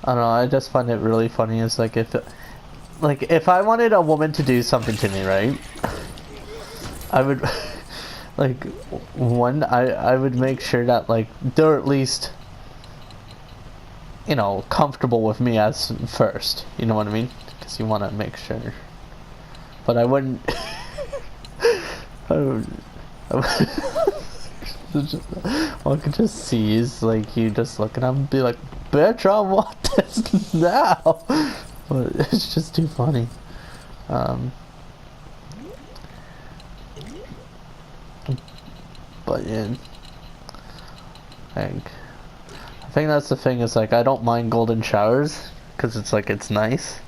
I don't know, I just find it really funny. It's like if I wanted a woman to do something to me, right? I would like I would make sure that like they're at least, you know, comfortable with me as first. You know what I mean? Because you want to make sure. But I wouldn't. I would, all I could just see is like you just looking at him and be like, "Bitch, I want this now." But it's just too funny. Um, but yeah, like, I think that's the thing is like I don't mind golden showers because it's like it's nice.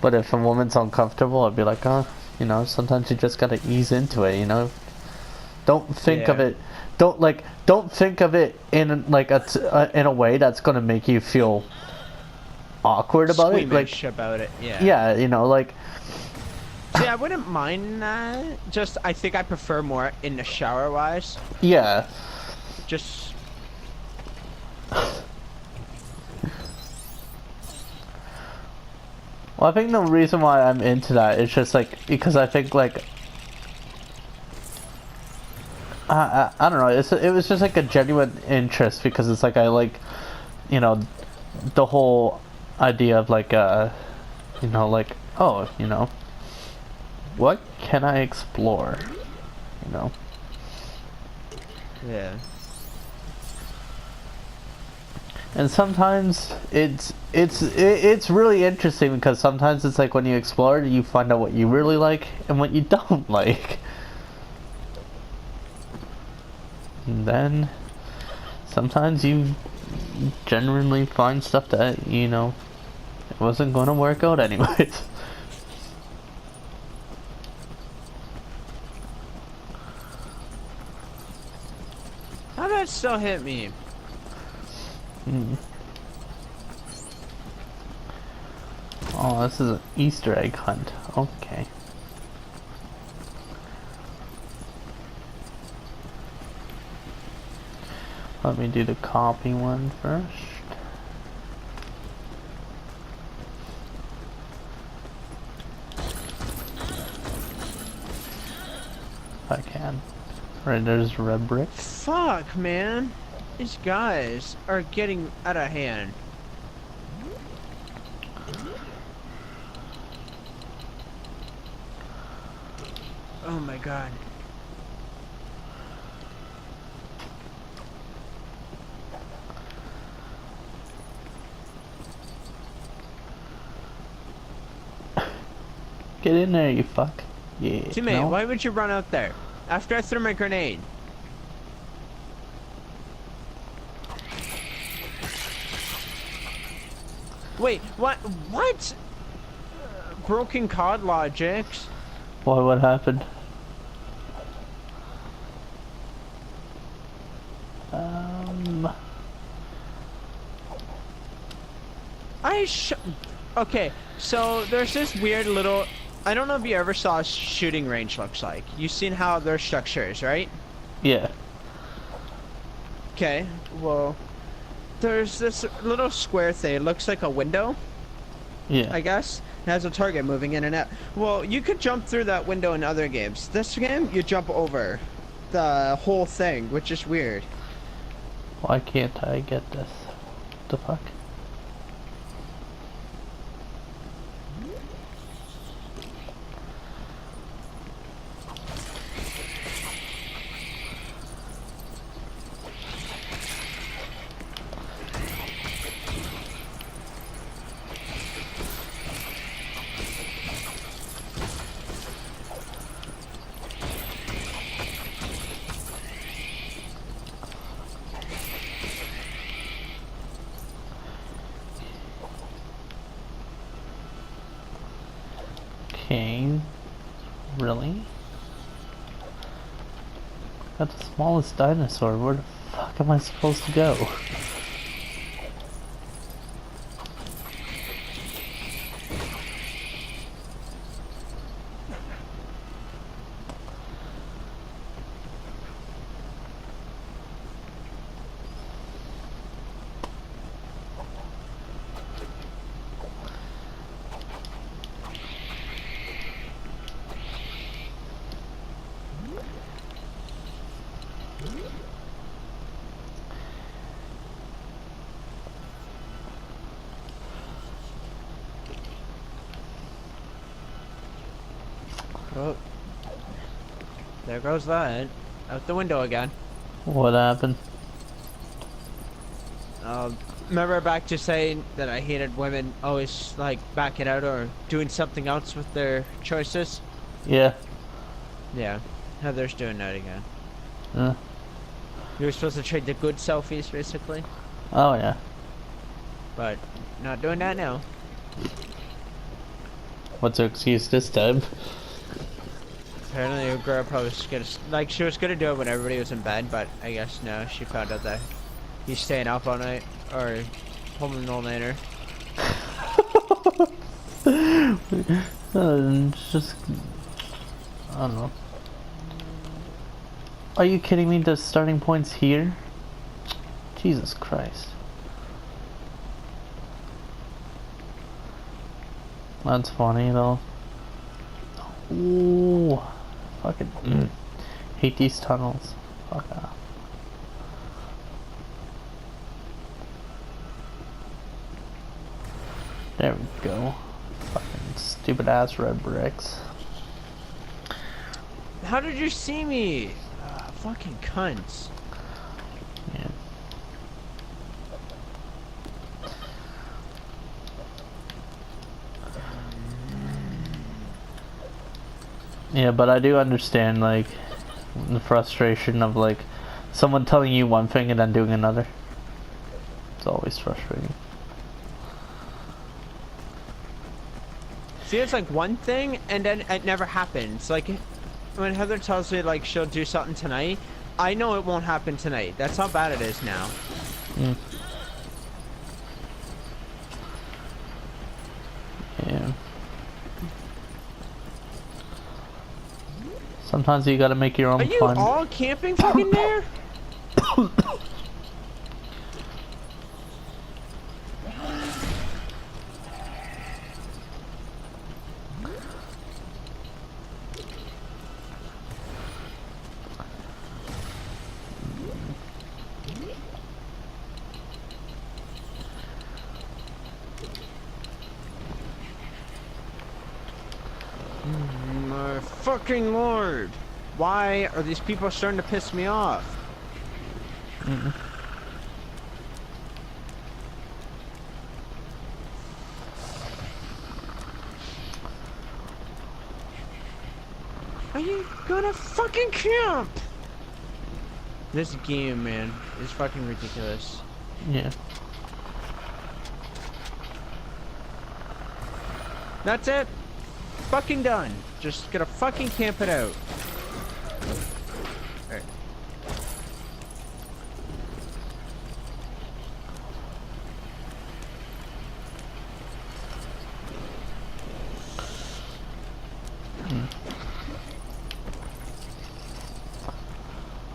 But if a woman's uncomfortable, I'd be like, oh, you know, sometimes you just gotta ease into it, you know. Don't think of Yeah. it. Don't think of it in like in a way that's gonna make you feel awkward about it. Like, Squeamish about it, yeah. yeah, you know, like, See, I wouldn't mind that. Just, I think I prefer more in the shower wise. yeah. Just, Well, I think the reason why I'm into that is just like because I think like I don't know. It was just like a genuine interest because it's like I like, you know, the whole idea of like you know, like, oh, you know, what can I explore, you know. yeah. And sometimes it's really interesting because sometimes it's like when you explore you find out what you really like and what you don't like. And then sometimes you genuinely find stuff that, you know, it wasn't going to work out anyways. How did that still hit me? Hmm. Oh, this is an Easter egg hunt. Okay. Let me do the copy one first. If I can. Right, there's red brick. Fuck, man. These guys are getting out of hand. Oh my god. Get in there, you fuck. Yeah. Teammate, No? why would you run out there? After I threw my grenade. Wait, what? What? Broken COD logics? What happened? Um... Okay, so there's this weird little... I don't know if you ever saw a shooting range looks like. You've seen how their structure is, right? Yeah. Okay, well... There's this little square thing. It looks like a window, Yeah. I guess. It has a target moving in and out. Well, you could jump through that window in other games. This game, you jump over the whole thing, which is weird. Why can't I get this? What the fuck? Okay. Really? That's the smallest dinosaur. Where the fuck am I supposed to go? There goes that. Out the window again. What happened? Remember back to saying that I hated women always, like, backing out or doing something else with their choices? Yeah. Yeah. Heather's doing that again. Uh, You were supposed to trade the good selfies, basically. oh, yeah. But, not doing that now. What's her excuse this time? Apparently, a girl probably was gonna, like, she was gonna do it when everybody was in bed, but I guess no, she found out that he's staying up all night, or pulling an all-nighter. It's just, I don't know. Are you kidding me? The starting point's here? Jesus Christ. That's funny though. Ooh. Fucking hate these tunnels. Fuck off. There we go. Fucking stupid ass red bricks. How did you see me? Fucking cunts. Yeah. Yeah, but I do understand, like, the frustration of, like, someone telling you one thing and then doing another. It's always frustrating. See, it's like one thing, and then it never happens. Like, when Heather tells me, like, she'll do something tonight, I know it won't happen tonight. That's how bad it is now. Mm. Yeah. Sometimes you gotta make your own Are you fun. all camping fucking there? My fucking lord. Why are these people starting to piss me off? Mm-mm. Are you gonna fucking camp? This game, man, is fucking ridiculous. Yeah. That's it. Fucking done. Just gonna fucking camp it out. Alright.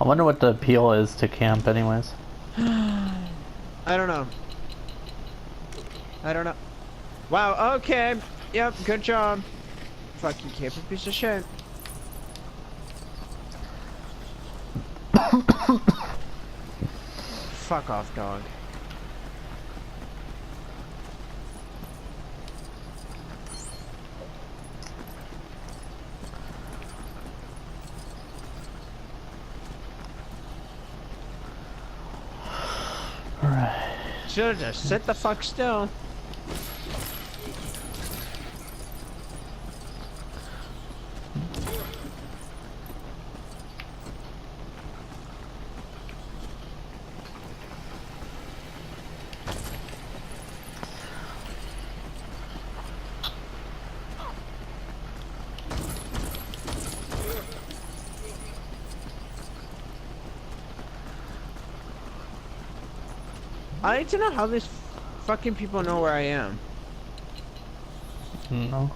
I wonder what the appeal is to camp anyways. I don't know. I don't know. Wow, okay. Yep, good job. Fucking camping piece of shit. Fuck off, dog. Alright. Should've just sit the fuck still. I need to know how these fucking people know where I am. No.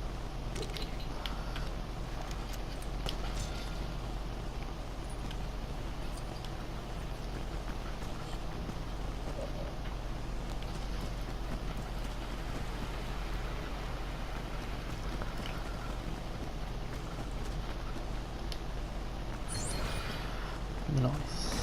Nice.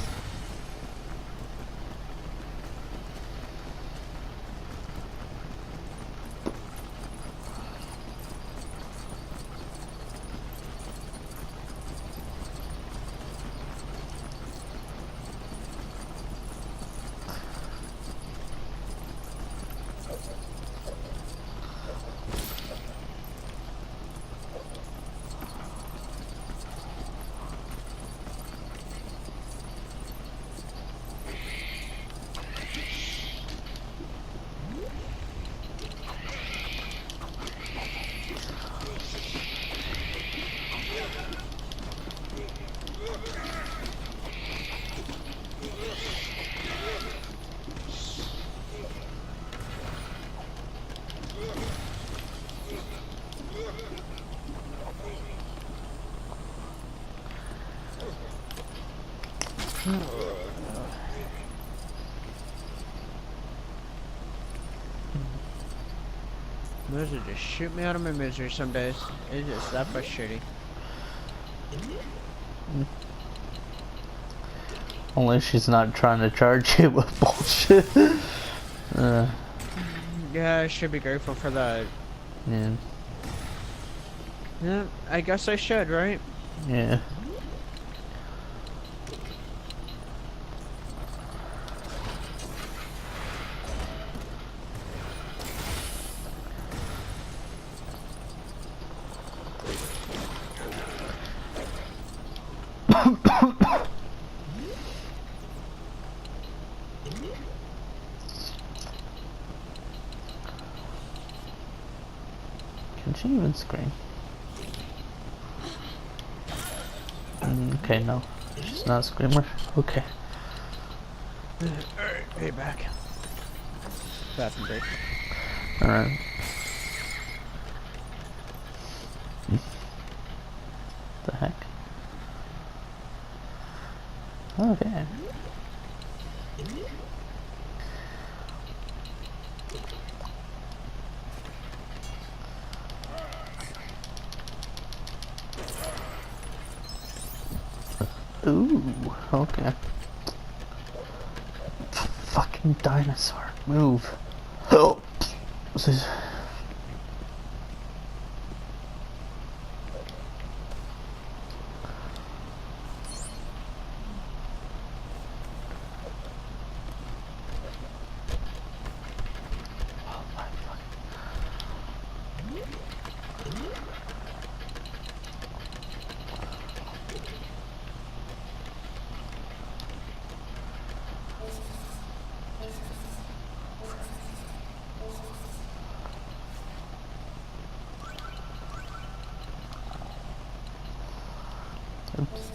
Misery just shoot me out of my misery some days. It's just that frustrating. Only she's not trying to charge you with bullshit. Yeah, I should be grateful for that. Yeah. Yeah, I guess I should, right? Yeah. Can she even scream? Okay, no. She's not a screamer. Okay. Alright, payback. Bathroom break. Alright. The heck? Okay. Ooh, okay. Fucking dinosaur. Move. Oh. This is... Oh my fuck. Oops.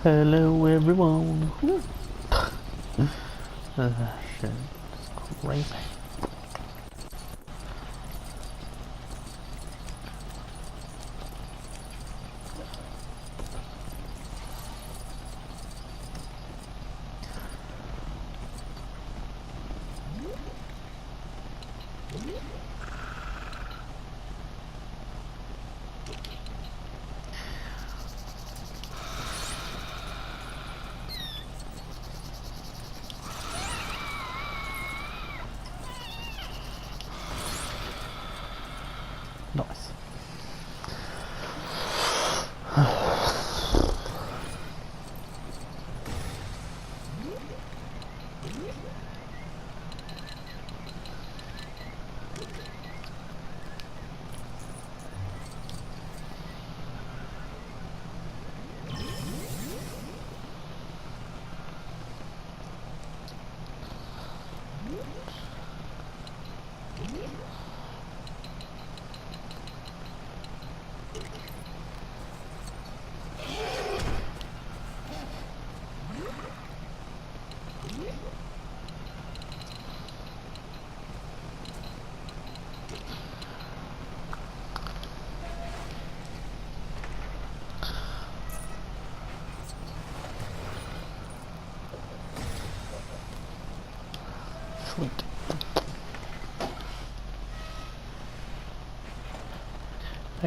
Hello everyone. Shit. It's crazy. Nice.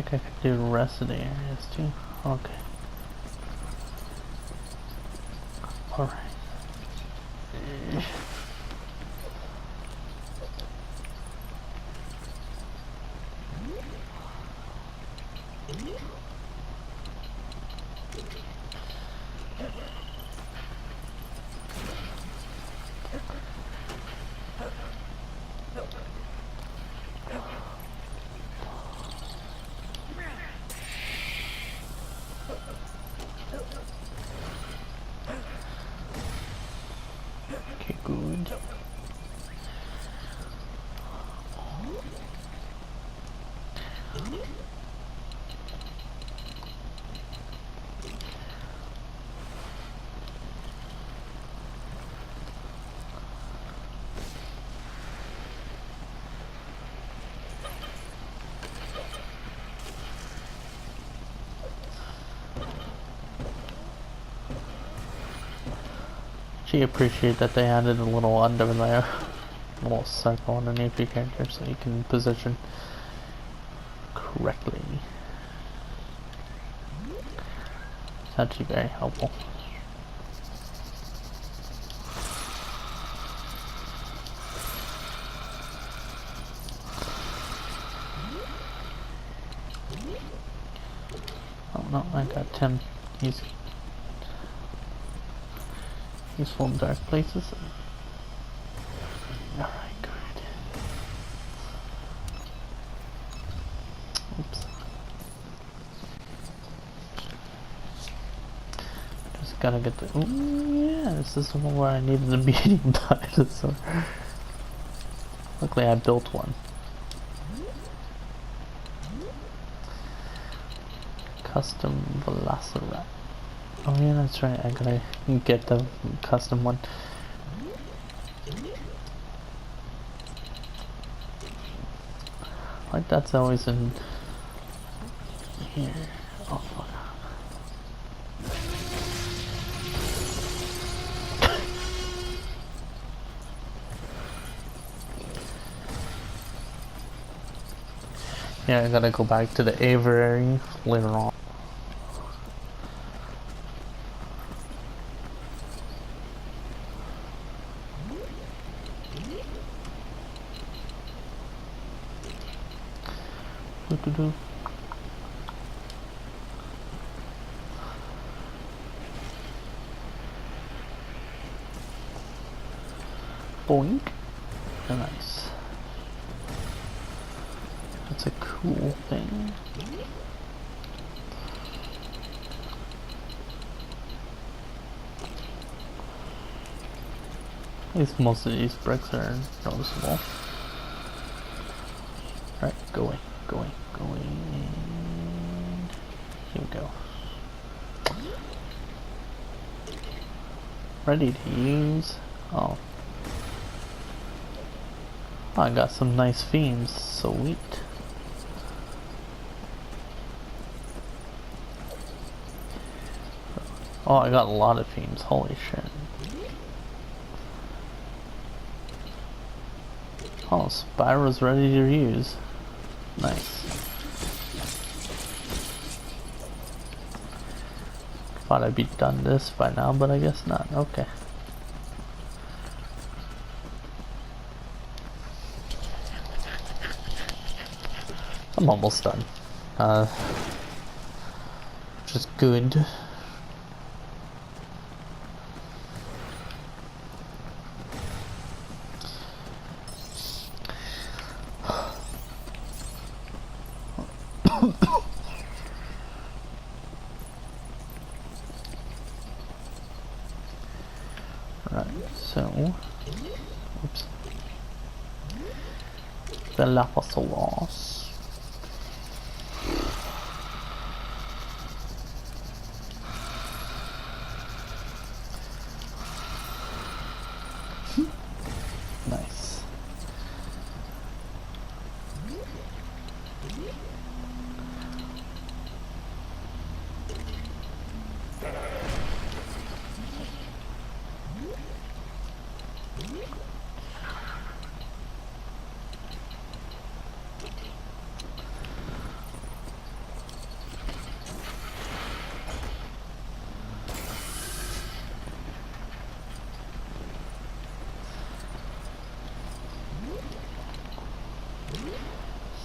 think I could do the rest of the areas too. Okay. Alright. Okay, good. She appreciate that they added a little under there, a little circle underneath your character so you can position correctly. It's actually very helpful. Oh no, I got Tim. He's full of dark places. Alright, good. Oops. Just gotta get the. Ooh, yeah, this is the one where I needed the beating dinosaur. Luckily, I built one. Custom Velociraptor. Oh yeah, that's right. I gotta get the custom one. Like that's always in here. Oh fuck. Yeah, I gotta go back to the aviary later on. Do. Boink. Nice. That's a cool thing. At least most of these bricks are noticeable. Right, going. Here we go. Ready to use. Oh. I got some nice themes. Sweet. Oh, I got a lot of themes. Holy shit. Oh, Spyro's ready to use. Nice. Thought I'd be done this by now, but I guess not. Okay. I'm almost done. Which is good. Right, so, oops, the Dilophosaurus. Nice.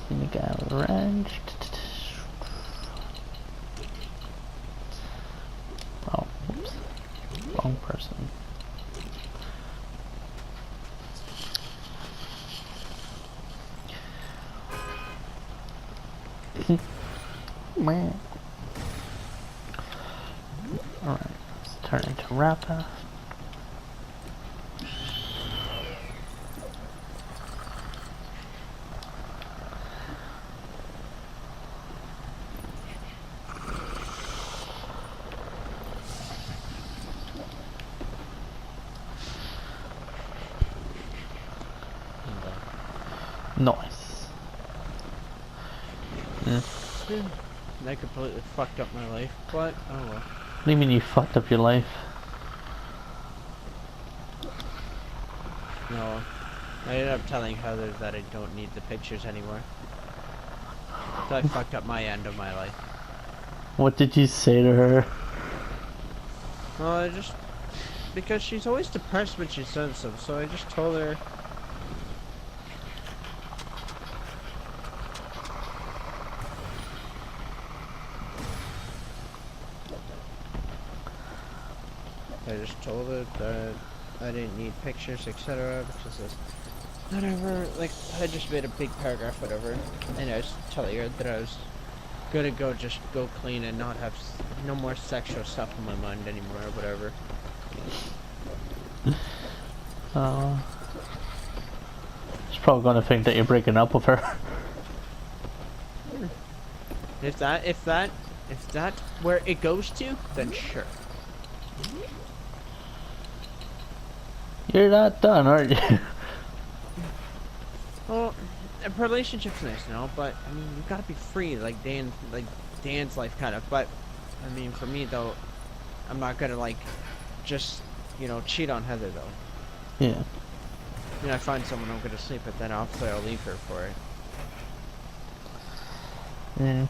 Gonna get a wrench. Oh, whoops. Wrong person. Man. Alright, let's turn into Rappa. Nice. That completely fucked up my life, but oh well. What do you mean you fucked up your life? No. I ended up telling Heather that I don't need the pictures anymore. So I fucked up my end of my life. What did you say to her? Well, I just... because she's always depressed when she's sensitive, so I just told her... I just told her that I didn't need pictures, etc. because it's whatever, like, I just made a big paragraph, whatever, and I was telling her that I was gonna just go clean and not have no more sexual stuff in my mind anymore, or whatever. She's probably gonna think that you're breaking up with her. If that where it goes to, then sure. You're not done, aren't you? Well, a relationship's nice and all, but I mean, you gotta be free, like Dan's life kind of. But I mean, for me though, I'm not gonna like just cheat on Heather though. Yeah. I find someone I'm gonna sleep with, then obviously I'll leave her for it. Yeah.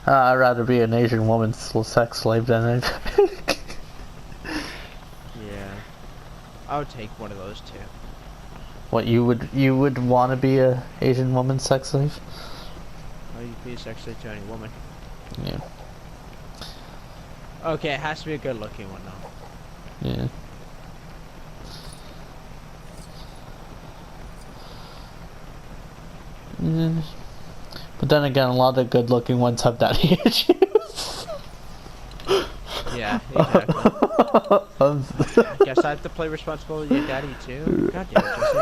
I'd rather be an Asian woman's sex slave than anything. Yeah, I would take one of those too. What, you would want to be a Asian woman's sex slave? Well, you'd be a sex slave to any woman. Yeah. Okay, it has to be a good-looking one though. Yeah. But then again, a lot of good-looking ones have daddy issues. Yeah, exactly. I guess I have to play responsible with your daddy too. God damn it, Jesse.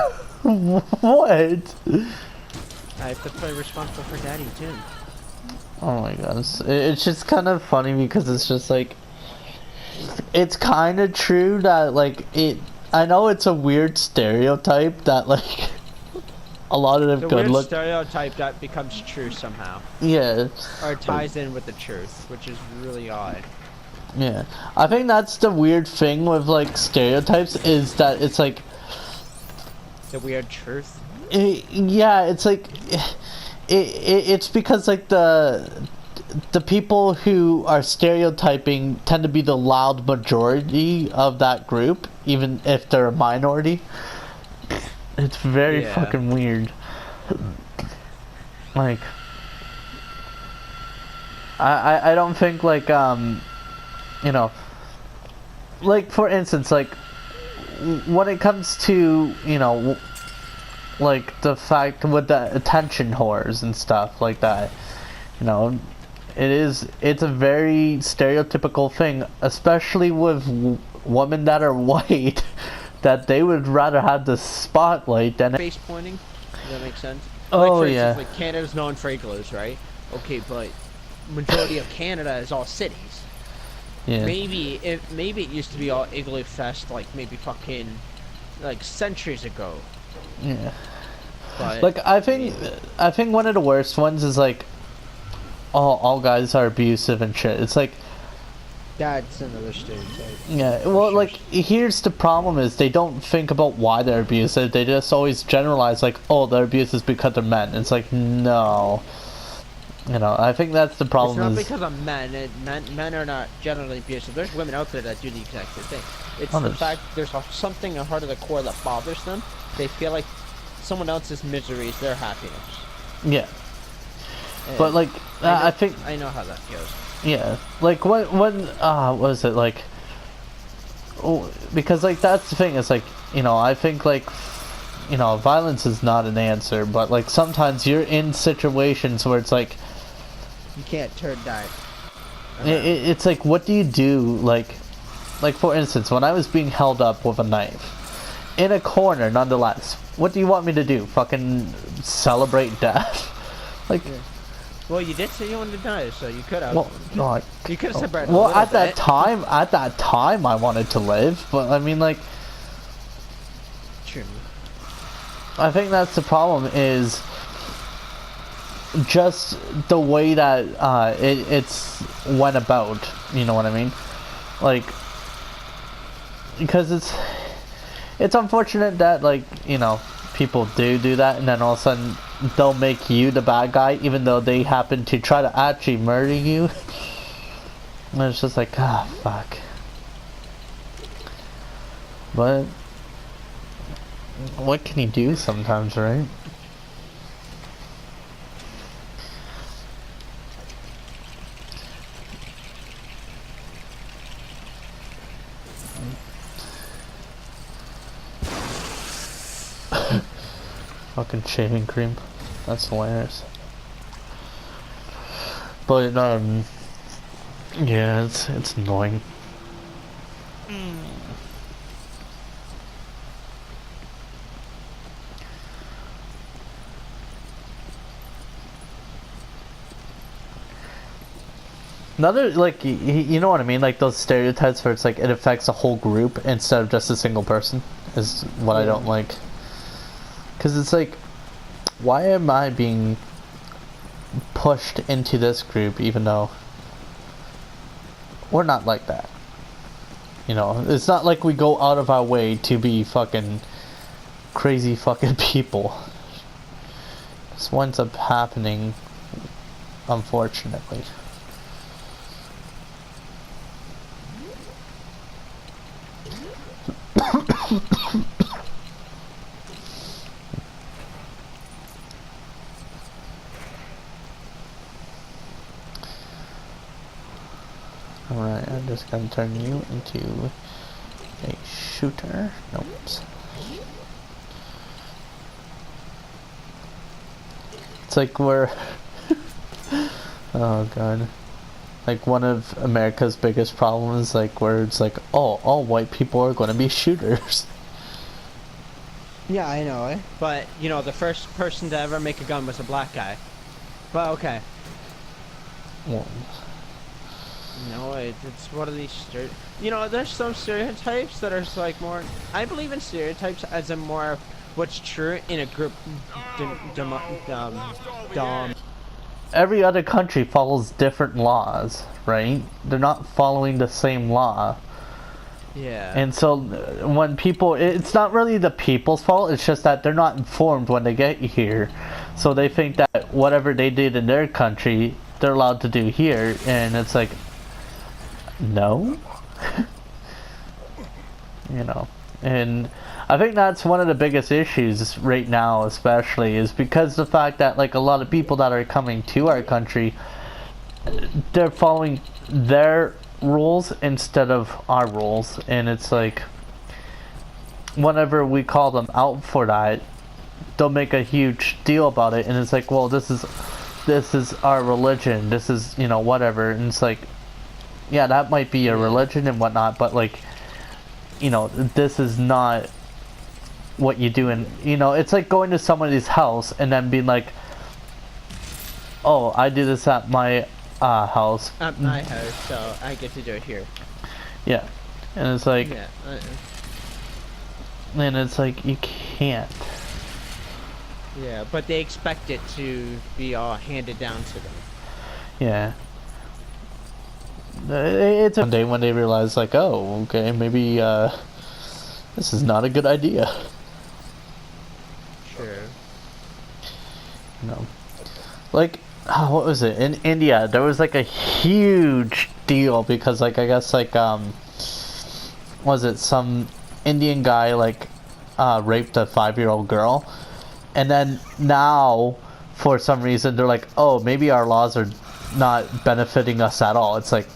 What? I have to play responsible for daddy too. Oh my god, it's just kind of funny because it's just like, it's kind of true that like I know it's a weird stereotype that like a lot of them good look. Stereotype that becomes true somehow. Yeah. Or ties in with the truth, which is really odd. Yeah, I think that's the weird thing with like stereotypes is that it's like the weird truth. Yeah, it's like it's because like the people who are stereotyping tend to be the loud majority of that group, even if they're a minority. It's very fucking weird. Like, I don't think like like for instance, like when it comes to like the fact with the attention whores and stuff like that, it's a very stereotypical thing, especially with women that are white, that they would rather have the spotlight than face pointing. Does that make sense? Oh, like, for yeah. instance, like Canada's known for igloos, right? Okay, but majority of Canada is all cities. Yeah. Maybe it used to be all igloo fest, like maybe fucking like centuries ago. Yeah. But like I think one of the worst ones is like all guys are abusive and shit. It's like that's another stereotype. Yeah, well, like here's the problem is they don't think about why they're abusive. They just always generalize like, oh, they're abusive because they're men. It's like, no. I think that's the problem. It's not because of men. Men are not generally abusive. There's women out there that do the exact same thing. It's the fact there's something at heart of the core that bothers them. They feel like someone else's misery is their happiness. Yeah. And But like, I think I know how that goes. yeah, like when what was it like? Oh, because like that's the thing. It's like, you know, I think like, you know, violence is not an answer, but like sometimes you're in situations where it's like You can't turn that. it's like, what do you do? Like for instance, when I was being held up with a knife in a corner, nonetheless, what do you want me to do? Fucking celebrate death? Like. Yeah. Well, you did say you wanted to die, so you could have. Well, like, You could have separated well, a little at that bit. time, I wanted to live, but I mean, like, True. I think that's the problem is just the way that it's went about. You know what I mean? Like, because it's unfortunate that, like, you know, people do that, and then all of a sudden they'll make you the bad guy, even though they happen to try to actually murder you. And it's just like, ah, fuck. But what can you do sometimes, right? Fucking shaving cream. That's hilarious. But yeah, it's annoying. Another, like, you know what I mean? Like those stereotypes where it's like it affects a whole group instead of just a single person is what I don't like. Because it's like, why am I being pushed into this group even though we're not like that? You know, it's not like we go out of our way to be fucking crazy fucking people. This winds up happening, unfortunately. Alright, I'm just gonna turn you into a shooter. Nope. It's like we're oh god. Like one of America's biggest problems, like where it's like, oh, all white people are gonna be shooters. Yeah, I know it. But, you know, the first person to ever make a gun was a black guy. But okay. Well, You know, it's one of these you know, there's some stereotypes that are just like more. I believe in stereotypes as a more what's true in a group. every other country follows different laws, right? They're not following the same law. Yeah. And so when people, it's not really the people's fault, it's just that they're not informed when they get here. So they think that whatever they did in their country, they're allowed to do here, and it's like, no. You know, and I think that's one of the biggest issues right now, especially, is because the fact that, like, a lot of people that are coming to our country, they're following their rules instead of our rules, and it's like, whenever we call them out for that, they'll make a huge deal about it, and it's like, well, this is our religion, this is, you know, whatever, and it's like, yeah, that might be a religion and whatnot, but, like, you know, this is not what you do. And, you know, it's like going to somebody's house and then being like, oh, I do this at my house. At my house, so I get to do it here. Yeah. And it's like, Yeah. and it's like, you can't. Yeah, but they expect it to be all handed down to them. Yeah. It's one day when they realize, like, oh, okay, maybe this is not a good idea. Sure. You know, like, what was it, in India? There was like a huge deal because, like, I guess, like, was it some Indian guy, like, raped a 5-year-old girl, and then now for some reason they're like, oh, maybe our laws are not benefiting us at all. It's like,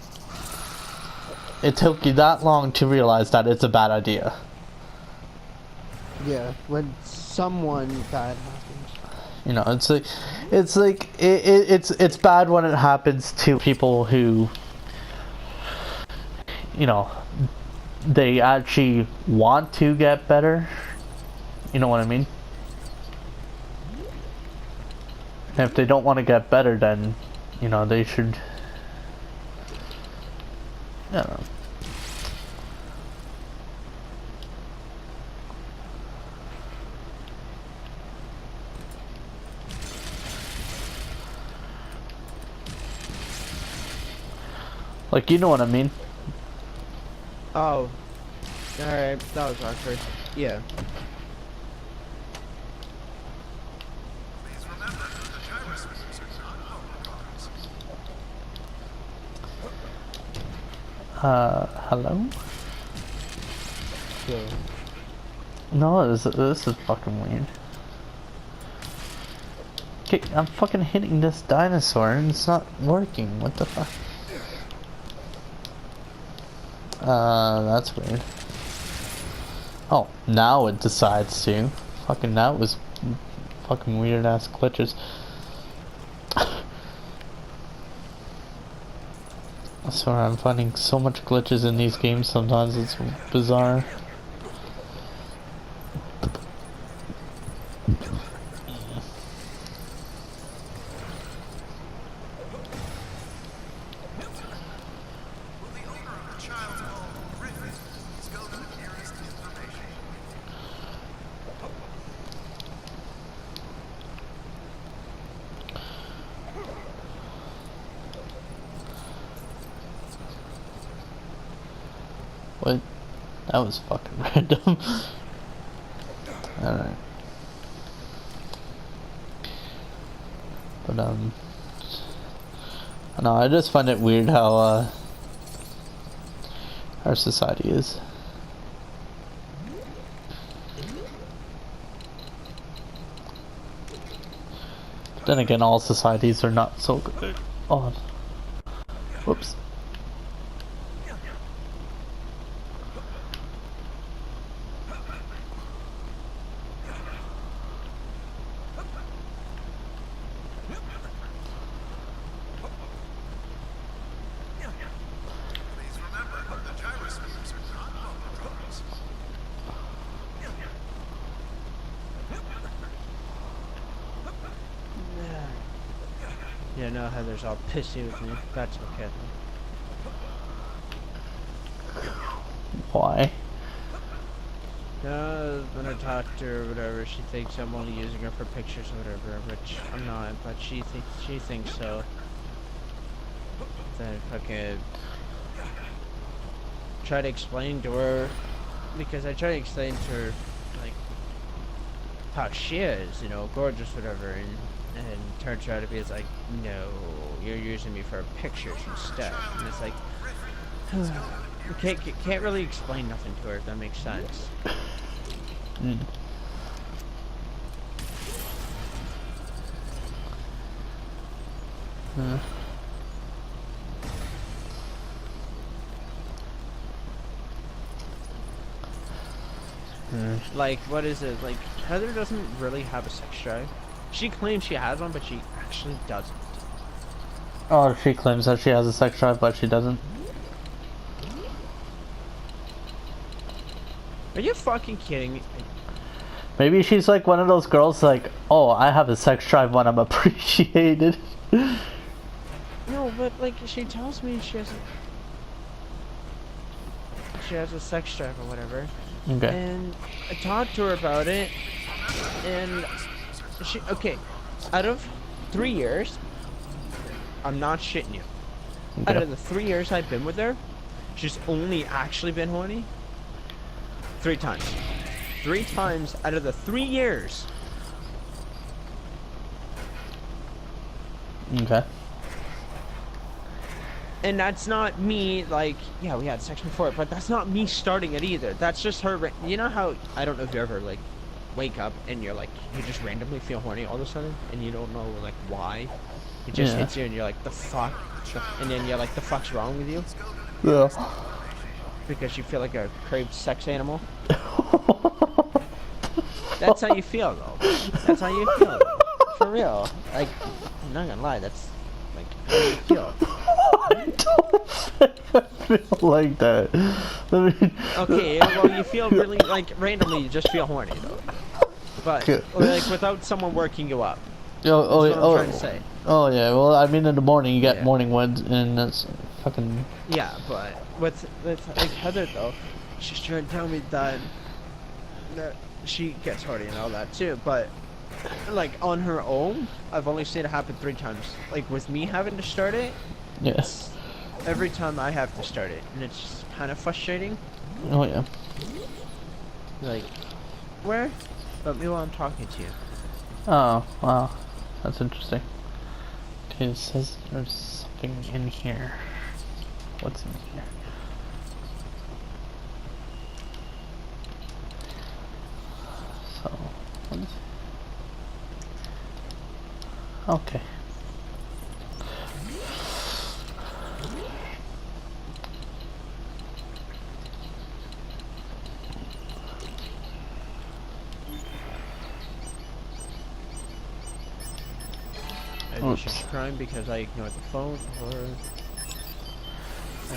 it took you that long to realize that it's a bad idea. Yeah, when someone bad happens. You know, it's bad when it happens to people who, you know, they actually want to get better. You know what I mean? And if they don't want to get better, then, you know, they should, I don't know. Like, you know what I mean? Oh. Alright, that was awkward. Yeah. Hello? Yeah. No, this is fucking weird. Okay, I'm fucking hitting this dinosaur and it's not working. What the fuck? That's weird. Oh, now it decides to. Fucking now it was fucking weird ass glitches. I swear I'm finding so much glitches in these games sometimes, it's bizarre. What? That was fucking random. Alright. But, no, I just find it weird how, our society is. But then again, all societies are not so good. Oh. Whoops. Yeah, no, Heather's all pissy with me. That's okay. Why? When I talk to her or whatever, she thinks I'm only using her for pictures or whatever, which I'm not, but she thinks so. Then fucking try to explain to her, because I try to explain to her, like, how she is, you know, gorgeous, whatever, and turns out to be, it's like, no, you're using me for pictures instead. And it's like, can't really explain nothing to her, if that makes sense. Mm. Like, what is it? Like, Heather doesn't really have a sex drive. She claims she has one, but she actually doesn't. Oh, she claims that she has a sex drive, but she doesn't. Are you fucking kidding me? Maybe she's like one of those girls like, oh, I have a sex drive when I'm appreciated. No, but like, she tells me she has a sex drive or whatever. Okay. And I talked to her about it, and okay, out of 3 years, I'm not shitting you. Okay. Out of the 3 years I've been with her, she's only actually been horny 3 times. 3 times out of the 3 years. Okay. And that's not me, like, yeah, we had sex before, but that's not me starting it either. That's just her, you know how, I don't know if you ever, like, wake up and you're like, you just randomly feel horny all of a sudden, and you don't know like why. It just Yeah. hits you, and you're like, the fuck, and then you're like, the fuck's wrong with you? Yeah. Because you feel like a craved sex animal. That's how you feel, though. That's how you feel, though. For real. Like, I'm not gonna lie, that's like how you feel. I don't feel like that. I mean, Okay, well, you feel really like randomly. You just feel horny, though. But like without someone working you up. oh, That's what I'm trying to say. Oh yeah, well I mean in the morning you get Yeah. morning wood and that's fucking... Yeah, but with like Heather though, she's trying to tell me that she gets horny and all that too. But like on her own, I've only seen it happen 3 times. Like with me having to start it, Yes. every time I have to start it, and it's kind of frustrating. Oh yeah. Like, where? But me while I'm talking to you. Oh, wow. That's interesting. Okay, it says there's something in here. What's in here? So, what is... Okay. Maybe she's crying because I ignored the phone, or I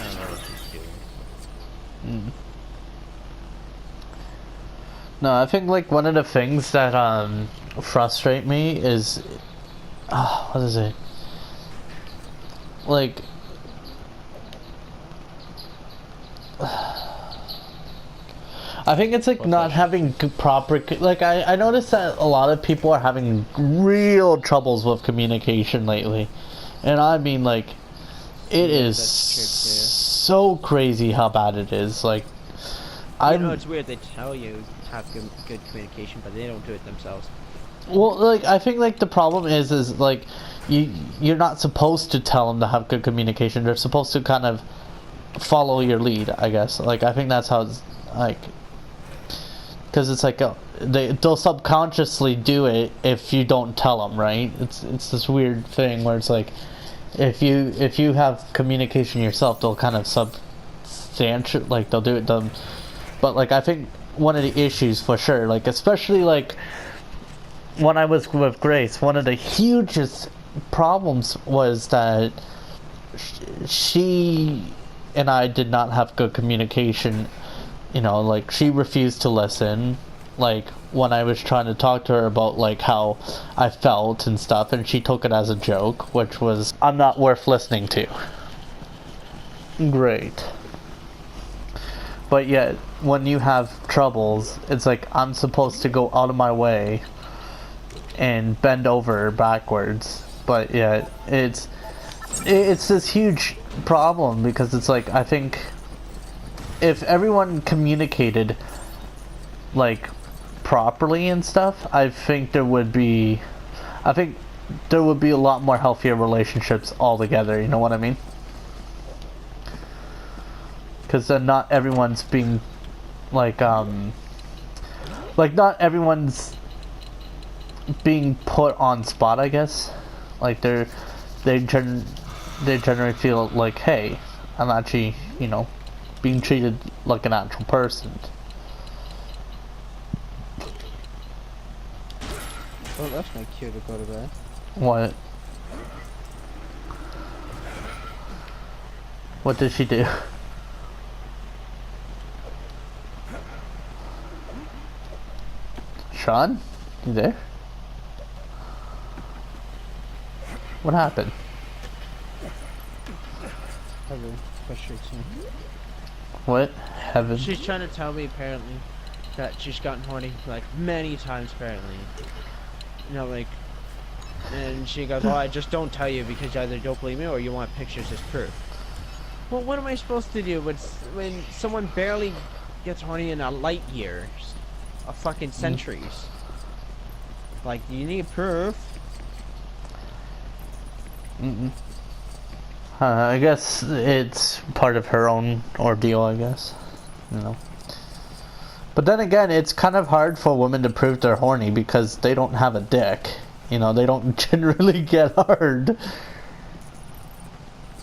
don't know what she's doing. No, I think like one of the things that frustrate me is what is it? Like I think it's like not having proper like I noticed that a lot of people are having real troubles with communication lately. And I mean like it is so crazy how bad it is. Like I know it's weird, they tell you have good communication, but they don't do it themselves. Well, like I think like the problem is like you're not supposed to tell them to have good communication. They're supposed to kind of follow your lead, I guess. Like I think that's how it's like, because it's like they'll subconsciously do it if you don't tell them, right? It's this weird thing where it's like if you have communication yourself, they'll kind of substantial, like they'll do it them. But like I think one of the issues for sure, like especially like when I was with Grace, one of the hugest problems was that she and I did not have good communication. You know, like she refused to listen. Like when I was trying to talk to her about like how I felt and stuff, and she took it as a joke, which was, I'm not worth listening to. Great. But yet, when you have troubles, it's like I'm supposed to go out of my way and bend over backwards. But yet, it's this huge problem because it's like, I think if everyone communicated like properly and stuff, I think there would be a lot more healthier relationships altogether, you know what I mean? Because then not everyone's being like not everyone's being put on spot, I guess. Like they generally feel like, hey, I'm actually, you know, being treated like an actual person. Oh, that's my cue to go to bed. What? What did she do? Sean? You there? What happened? Heather frustrates me. What? Heaven? She's trying to tell me apparently that she's gotten horny like many times apparently. You know, like, and she goes, well, I just don't tell you because you either don't believe me or you want pictures as proof. Well, what am I supposed to do when someone barely gets horny in a light year? A fucking centuries. Like, you need proof. I guess it's part of her own ordeal, I guess. You know. But then again, it's kind of hard for women to prove they're horny because they don't have a dick. You know, they don't generally get hard.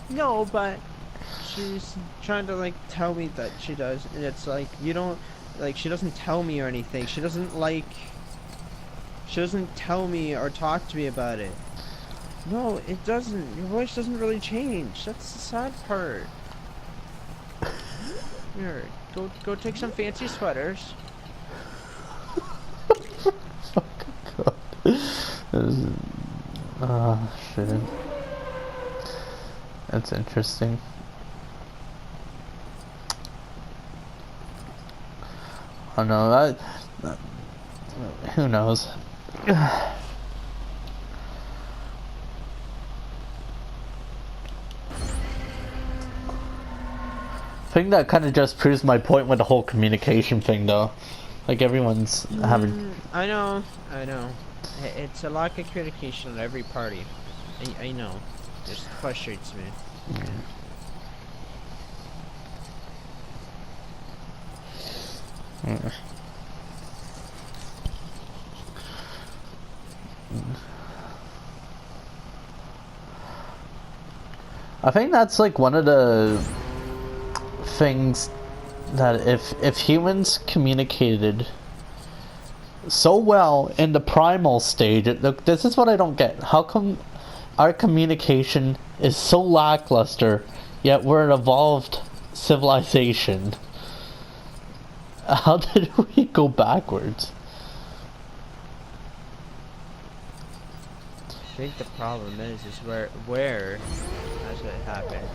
No, but she's trying to like tell me that she does, and it's like you don't like she doesn't tell me or anything. She doesn't tell me or talk to me about it. No, it doesn't. Your voice doesn't really change. That's the sad part. Here, go take some fancy sweaters. Oh shit. That's interesting. I don't know. Who knows? I think that kind of just proves my point with the whole communication thing, though. Like everyone's having. I know. It's a lack of communication on every party. I know. It just frustrates me. I think that's like one of the things that if humans communicated so well in the primal stage, look, this is what I don't get. How come our communication is so lackluster, yet we're an evolved civilization? How did we go backwards? I think the problem is where that's what happened.